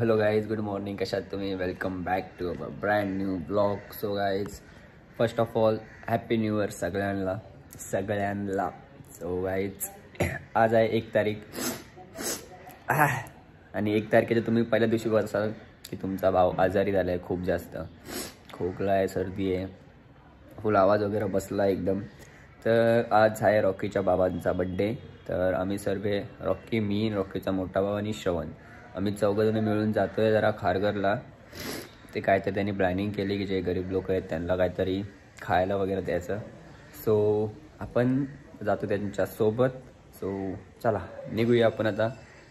Hello guys, good morning. कशात तुम्ही? Welcome back to our brand new blog. So guys, first of all happy new year सगळ्यांना. So guys, आज आहे 1 तारीख आणि 1 तारखेच्या तुम्ही पहिल्या दिवशी बघाल की तुमचा भाव आजारी झाला आहे. खूप जास्त खोकला आहे, सर्दी आहे, फुल आवाज वगैरे बसला एकदम. तर आज आहे रॉकीच्या बाबांचा बड्डे. तर आम्ही सर्व रॉकी, मी, रॉकीचा मोठा भाऊ आणि श्रवण, आम्ही 4 जण मिळून जातोय जरा खारघरला. ते काहीतरी त्यांनी प्लॅनिंग केली की जे गरीब लोक आहेत त्यांना काहीतरी खायला वगैरे द्यायचं. सो आपण जातो त्यांच्यासोबत. सो चला निघूया आपण आता.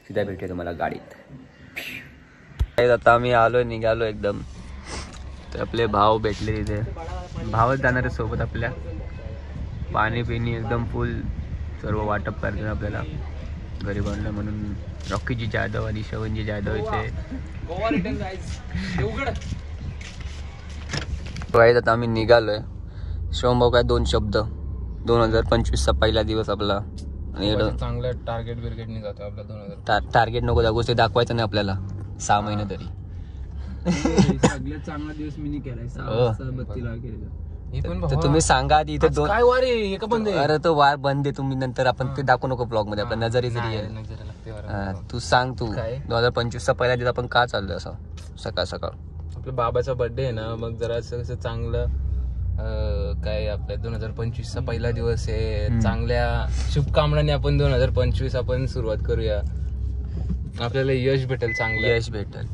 सीधा भेटूया तुम्हाला गाडीत. आता आम्ही निघालो एकदम. तर आपले भाव भेटले तिथे. भावच जाणार आहे सोबत आपल्या. पाणी पिणी एकदम फुल सर्व वाटप करतात आपल्याला गरीबांना. म्हणून रॉकीजी जाधव आणि श्रवणजी जाधव इथे. आता आम्ही निघालोय. श्रवण भाऊ काय 2 शब्द. 2025चा पहिला दिवस आपला आणि चांगलं टार्गेट बिर्गेटने जातो आपला. 2000 टार्गेट नको दाखवू, ते दाखवायचं नाही आपल्याला 6 महिने तरी. सगळ्यात चांगला दिवस मी केलाय. 32 लाख केलं. तर तुम्ही सांगा आधी इथे 2 काय वार आहे का बंद आहे? अरे तो वार बंद आहे. तुम्ही नंतर आपण ते दाखवू नको ब्लॉग मध्ये. आपल्या नजरी जरी आहे. तू सांग, तू 2025चा पहिला दिवस आपण का चाललोय असं सकाळ सकाळ? आपल्या बाबाचा बर्थडे आहे ना, मग जरा असं चांगलं काय आपल्या 2025चा पहिला दिवस आहे. चांगल्या शुभकामनाने आपण 2025 आपण सुरुवात करूया. आपल्याला यश भेटेल, चांगलं यश भेटेल.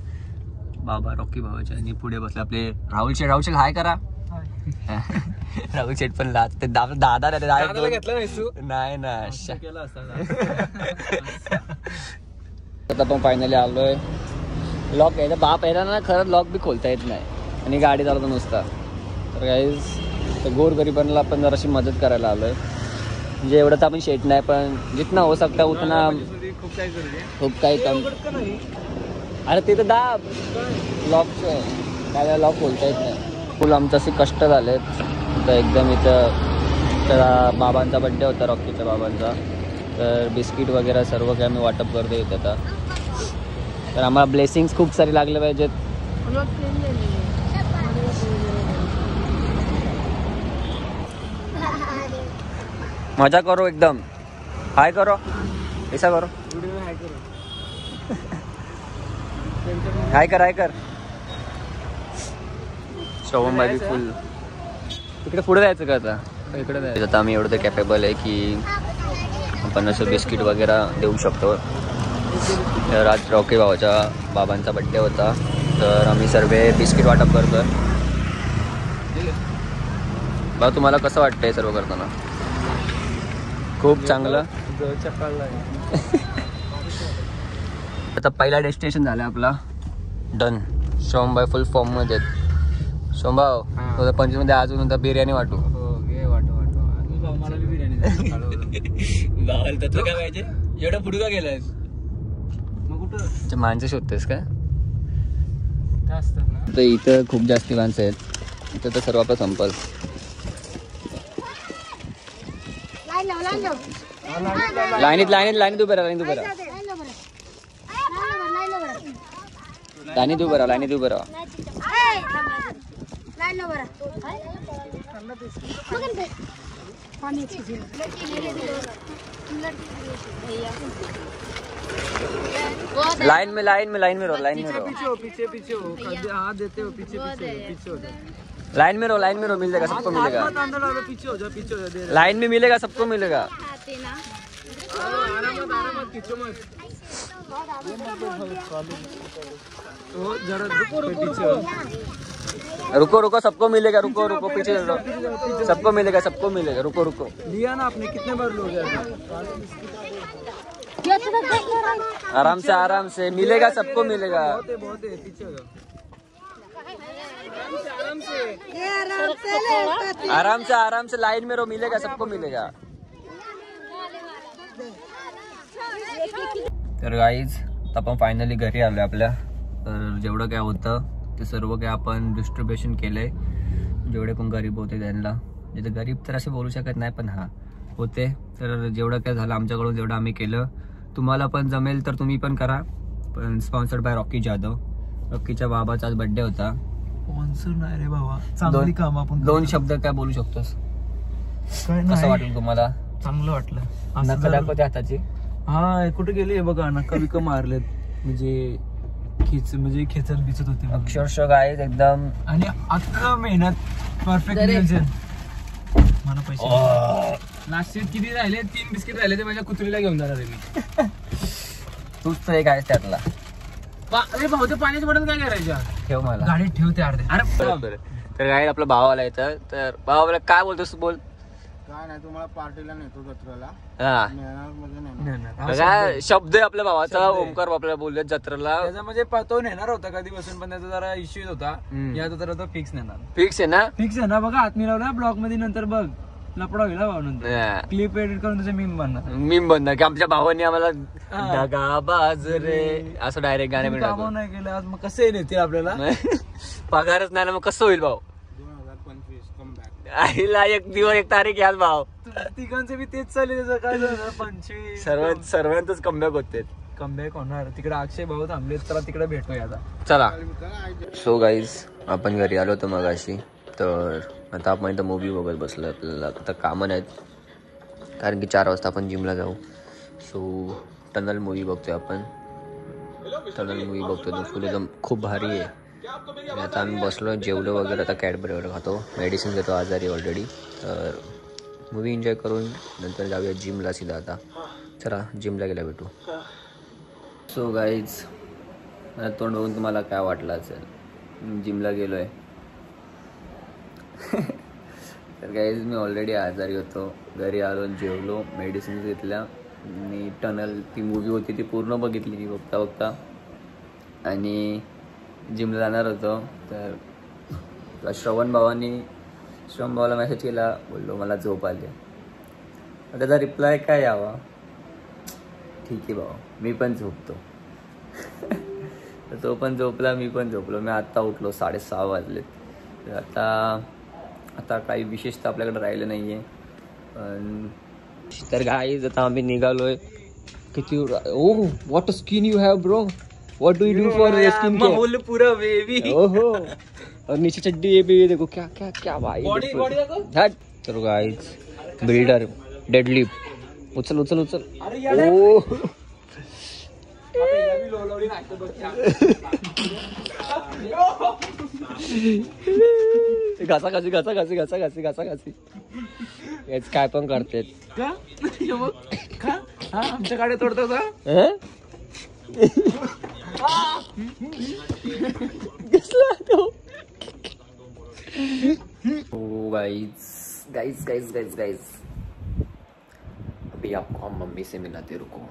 बाबा रॉकी भावाच्या आणि पुढे बसले आपले राहुल शेठ हाय करा. राहुल शेठ पण दादा घेतला नाही ना. आता पण फायनली आलोय. लॉक यायचा बाप यायला ना, खरं लॉक बी खोलता येत नाही आणि गाडी चालवतो नुसता. तर गाईज गोरगरिबांना आपण जराशी मदत करायला आलोय. म्हणजे एवढं तर आपण शेट नाही, पण जितना हो सकता उतना खूप काही कम. अरे ते तर दाब लॉकचं काय, लॉक खोलता येत नाही. फुल आमचं असे कष्ट झालेत. तर एकदम इथं त्याला बाबांचा बड्डे होता, रॉकीच्या बाबांचा. तर बिस्किट वगैरे सर्व काही आम्ही वाटप करतो इथे आता. तर आम्हाला ब्लेसिंग्स खूप सारी लागले पाहिजेत. मजा करो एकदम. हाय करो, ऐसा करो. हाय कर. श्रवण भाई फुल इकडे पुढे जायचं का आता? इकडे जायचं. आता आम्ही एवढं तर कॅपेबल आहे की आपण असं बिस्किट वगैरे देऊ शकतो. तर आज रॉकी भावाच्या बाबांचा बड्डे होता, तर आम्ही सर्व बिस्किट वाटप करतोय. बघा तुम्हाला कसं वाटतंय सर्व करताना? खूप चांगलं. आता पहिला डेस्टिनेशन झालं आपला डन. शोमभाई फुल फॉर्म मध्ये. शोभाव 2025 मध्ये अजून होता बिर्याणी वाटू. भावाला तत्व काय पाहिजे? एवढं पुढे का गेलाय? मग कुठं माणसं शोधतेस का? तर इथं खूप जास्ती माणसं आहेत. इथं तर सर्व आपलं संपल. लाईनीत उभे राहा. लाइन में रहो. पीछे हो. हाथ देते हो. पीछे हो. लाइन में रहो. मिल जाएगा, सबको मिलेगा. पीछे हो जाओ. लाइन में मिलेगा, सबको मिलेगा. रुको सबको मिलेगा. रुको पीछे सबको मिलेगा. रुको लिया ना आपने? कितने बार लोगे? आराम से मिलेगा, सबको मिलेगा. बहुत है. पीछे हो जाओ. आराम से लाइन में रहो. मिलेगा, सबको मिलेगा. तर गाईज आपण फायनली घरी आलोय आपल्या. तर जेवढं काय होतं ते सर्व काय आपण डिस्ट्रीब्युशन केलंय. जेवढे पण गरीब होते त्यांना. म्हणजे गरीब तर असे बोलू शकत नाही, पण होते. तर जेवढं काय झालं आमच्याकडून, जेवढं आम्ही केलं. तुम्हाला पण जमेल तर तुम्ही पण करा. पण स्पॉन्सर्ड बाय रॉकी जाधव. रॉकीच्या बाबाचा आज बर्थडे होता. स्पॉन्सर नाही रे बाबा, चांगली काम आपण. 2 शब्द काय बोलू शकतोस? काय कसं वाटलं तुम्हाला? चांगलं वाटलं. नका दाखवते हाताची. हा कुठे गेले बघा, नका बिका मारलेत, म्हणजे खेचत बिचत होते अक्षरशः गाईज एकदम. आणि अख्खा मेहनत परफेक्ट नियोजन. मला पैसे लास्ट किती राहिले? 3 बिस्किट राहिले, ते माझ्या कुत्रीला घेऊन जाणार आहे मी. तूच तर एक आहेस त्यातला. अरे भाऊ, ते पाण्याची बॉटल काय करायच्या? ठेव मला. गाडीत ठेवते अर्धे. अरे तर काय आपला भावाला येतं, तर भावाला काय बोलतोस बोल. काय नाही, तुम्हाला पार्टीला नेतो जत्रेला. हा शब्द आहे आपल्या भावाचा. ओमकार आपल्याला बोलले जत्रेला. त्याचा म्हणजे तो नेणार होता कधीपासून, पण त्याचा जरा इश्यू होता. या तर तो फिक्स नेणार. फिक्स आहे ना? फिक्स आहे ना. बघा हात मिळवला ब्लॉग मध्ये, नंतर बघ लपडा होईल भाऊ. नंतर क्लिप एडिट करून तुझं मीम बनणार. मीम बनणार की आमच्या भावांनी आम्हाला दगा बाजरे असं डायरेक्ट गाणे काम नाही केलं आज, मग कसं नेतील आपल्याला? पगारच नाही ना, मग कसं होईल भाऊ? 2025 कमबॅक. आईला एक दिवस 1 तारीख याल भाव. तिघांचे बी तेच चालले. त्याचं काय झालं? 25 सर्वांतच कमबॅक होते. कमबॅक होणार. तिकडे अक्षय भाऊ थांबले, चला तिकडे भेटूया आता. चला. सो गाईज, आपण घरी आलो होतो मगाशी. तर आता आपण इथं मूवी बघत बसलो. आपल्याला आता कामं नाहीत, कारण की 4 वाजता आपण जिमला जाऊ. सो टनल मूवी बघतोय आपण. टनल मूवी बघतोय तो फुल एकदम खूप भारी आहे. आणि आता आम्ही बसलो, जेवलो वगैरे. आता कॅडबरी वगैरे खातो, मेडिसिन घेतो, आजारी ऑलरेडी. तर मूवी एन्जॉय करून नंतर जाऊया जिमला सीधा. आता चला जिमला गेला भेटू. सो गाईज, मला तोंड बघून तुम्हाला काय वाटलं असेल? जिमला गेलो आहे. तर गाईज मी ऑलरेडी आजारी होतो. घरी आलो, जेवलो, मेडिसिन घेतल्या आणि टनल ती मूवी होती ती पूर्ण बघितली मी बघता बघता. आणि जिमला जाणार होतो. तर श्रवण भावाला मेसेज केला, बोललो मला झोप आली. त्याचा रिप्लाय काय यावा? ठीक आहे भावा, मी पण झोपतो. तर तो पण झोपला, मी पण झोपलो. मी आत्ता उठलो, 6:30 वाजलेत. तर आता काही विशेषतः आपल्याकडे राहिलं नाही आहे. पण तर गाईज आता आम्ही निघालोय. किती oh what a skin you have bro. What do you do for skin care? माहौल पूरा बेबी. ओहो, और नीचे चड्डी ये भी देखो क्या क्या क्या भाई. बॉडी देखो. चलो गाइस, बिल्डर डेडलिफ्ट. उचल उचल उचल. ओ घासा घासी घासा घासी घासा घासी घासा घासी. हेच काय पण करतेत का? आमच्या गाड्या तोडतो का? गाइस अभी आपको हम मम्मी से मिलाते. रुको,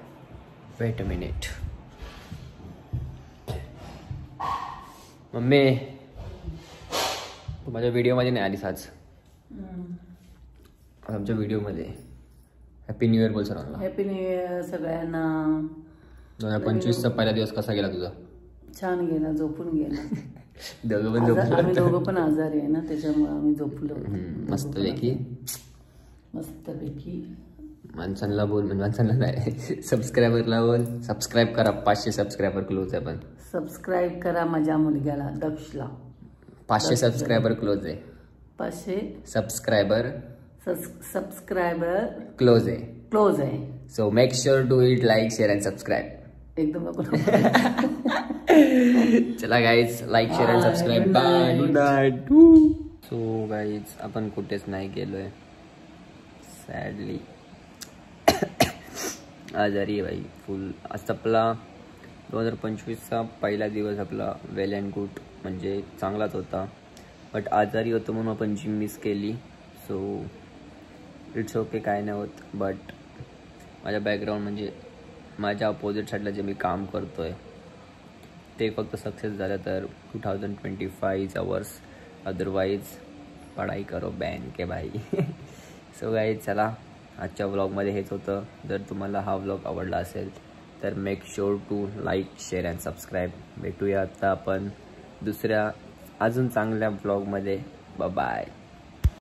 वेट अ मिनट. मम्मी, तू माझ्या व्हिडिओमध्ये नाही आलीस आज. आमच्या व्हिडिओमध्ये हॅपी न्यू इयर बोल सरांना. हॅपी न्यू इयर सगळ्यांना. 2025चा पहिला दिवस कसा गेला तुझा? छान गेला, झोपून गेला. आम्ही दोघं पण आजारी आहे ना, त्याच्यामुळे आम्ही झोपलो. मस्तपैकी माणसांना बोल, म्हणजे माणसांना नाही, सबस्क्रायबरला बोल. सबस्क्राईब करा. 500 सबस्क्रायबर क्लोज आहे. पण सबस्क्राईब करा माझ्या मुलग्याला दक्षला. 500 सबस्क्रायबर क्लोज आहे. 500 सबस्क्रायबर क्लोज आहे. So make sure to it like, share and subscribe. एकदम चला guys, like, share and subscribe. Bye, good night. So guys, आपण कुठेच नाही गेलोय सॅडली. आजारी आहे भाई फुल. आज आपला 2025चा पहिला दिवस आपला वेल अँड गुड, म्हणजे चांगलाच होता. बट आजारी होतो म्हणून आपण जिम मिस केली. सो इट्स ओके, काय नाही होत. बट माझ्या बॅकग्राऊंड म्हणजे माझ्या अपोजिट साईडला जे मी काम करतो आहे ते फक्त सक्सेस झालं तर 2025 इज अवर्स. अदरवाईज पढाई करो बॅन के भाई. सो गाईज, चला आजच्या व्लॉगमध्ये हेच होतं. जर तुम्हाला हा व्लॉग आवडला असेल तर make sure to like, share and subscribe. भेटूया आता आपण दुसऱ्या अजून चांगल्या व्लॉगमध्ये. बाय.